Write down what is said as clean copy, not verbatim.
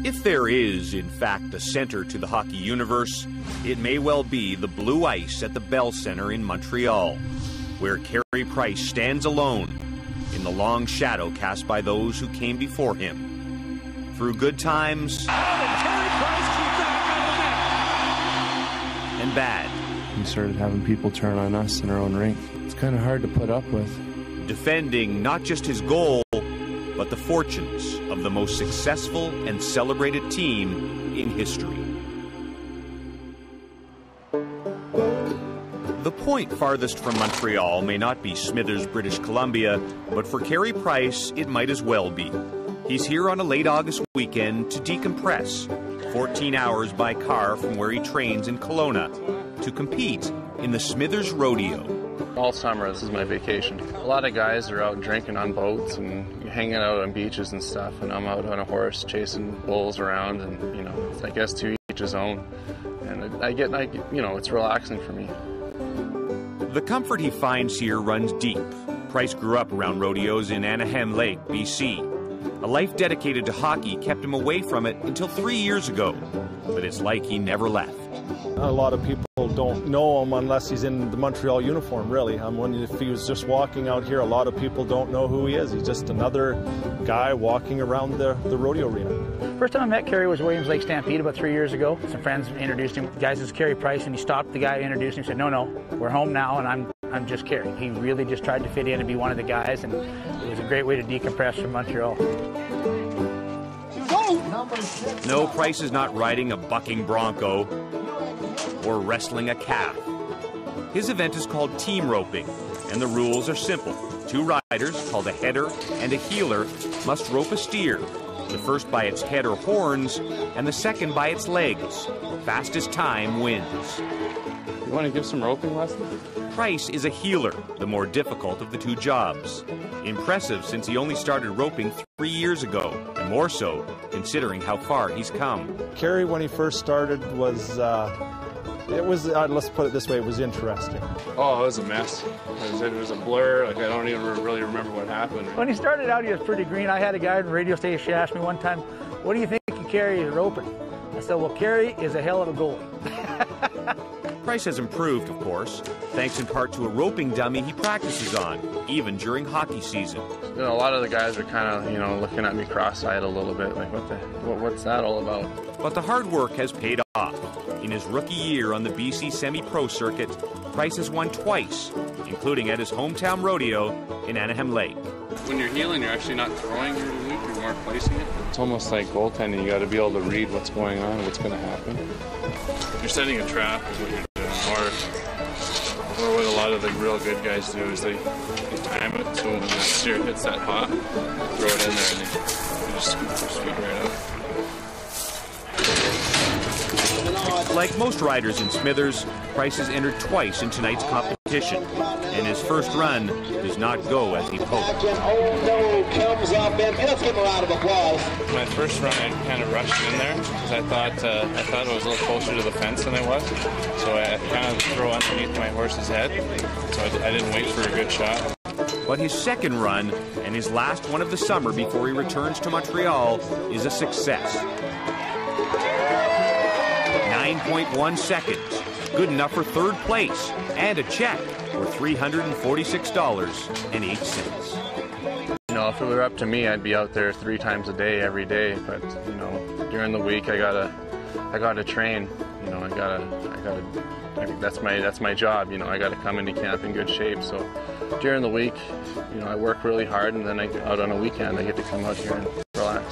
If there is, in fact, a center to the hockey universe, it may well be the blue ice at the Bell Centre in Montreal, where Carey Price stands alone in the long shadow cast by those who came before him. Through good times and bad. We started having people turn on us in our own rink. It's kind of hard to put up with. Defending not just his goal, but the fortunes of the most successful and celebrated team in history. The point farthest from Montreal may not be Smithers, British Columbia, but for Carey Price, it might as well be. He's here on a late August weekend to decompress, 14 hours by car from where he trains in Kelowna, to compete in the Smithers Rodeo. All summer, this is my vacation. A lot of guys are out drinking on boats and hanging out on beaches and stuff, and I'm out on a horse chasing bulls around, and, you know, I guess to each his own. And I get, you know, it's relaxing for me. The comfort he finds here runs deep. Price grew up around rodeos in Anaheim Lake, BC. A life dedicated to hockey kept him away from it until 3 years ago, but it's like he never left. A lot of people don't know him unless he's in the Montreal uniform, really. If he was just walking out here, a lot of people don't know who he is. He's just another guy walking around the rodeo arena. First time I met Carey was Williams Lake Stampede about 3 years ago. Some friends introduced him. Guys, this is Carey Price, and he stopped the guy who introduced him and said, no, we're home now, and I'm just Carey. He really just tried to fit in and be one of the guys, and it was a great way to decompress from Montreal. No, Price is not riding a bucking bronco or wrestling a calf. His event is called team roping, and the rules are simple. Two riders, called a header and a heeler, must rope a steer, the first by its head or horns, and the second by its legs. Fastest time wins. You want to give some roping lessons? Price is a heeler, the more difficult of the two jobs. Impressive since he only started roping 3 years ago, and more so considering how far he's come. Carey, when he first started, was let's put it this way, it was interesting. Oh, it was a mess. It was a blur. Like, I don't even really remember what happened. When he started out, he was pretty green. I had a guy on the radio station ask me one time, what do you think of Carey is roping? I said, well, Carey is a hell of a goalie. Price has improved, of course, thanks in part to a roping dummy he practices on, even during hockey season. You know, a lot of the guys are kind of, you know, looking at me cross-eyed a little bit, like, what's that all about? But the hard work has paid off. In his rookie year on the BC semi-pro circuit, Price has won twice, including at his hometown rodeo in Anaheim Lake. When you're heeling, you're actually not throwing your loop, you're more placing it. It's almost like goaltending. You got to be able to read what's going on, what's going to happen. You're setting a trap is what you're doing. Or what a lot of the real good guys do is they time it so when the steer hits that hot, throw it in there and they just scoop their speed right up. Like most riders in Smithers, Price has entered twice in tonight's competition, and his first run does not go as he hoped. My first run, I kind of rushed in there because I thought it was a little closer to the fence than I was, so I kind of threw underneath my horse's head, so I didn't wait for a good shot. But his second run, and his last one of the summer before he returns to Montreal, is a success. 9.1 seconds, good enough for third place, and a check for $346.08. You know, if it were up to me, I'd be out there 3 times a day, every day. But you know, during the week, I gotta train. You know, I gotta. That's my job. You know, I gotta come into camp in good shape. So during the week, you know, I work really hard, and then out on a weekend, I get to come out here and relax.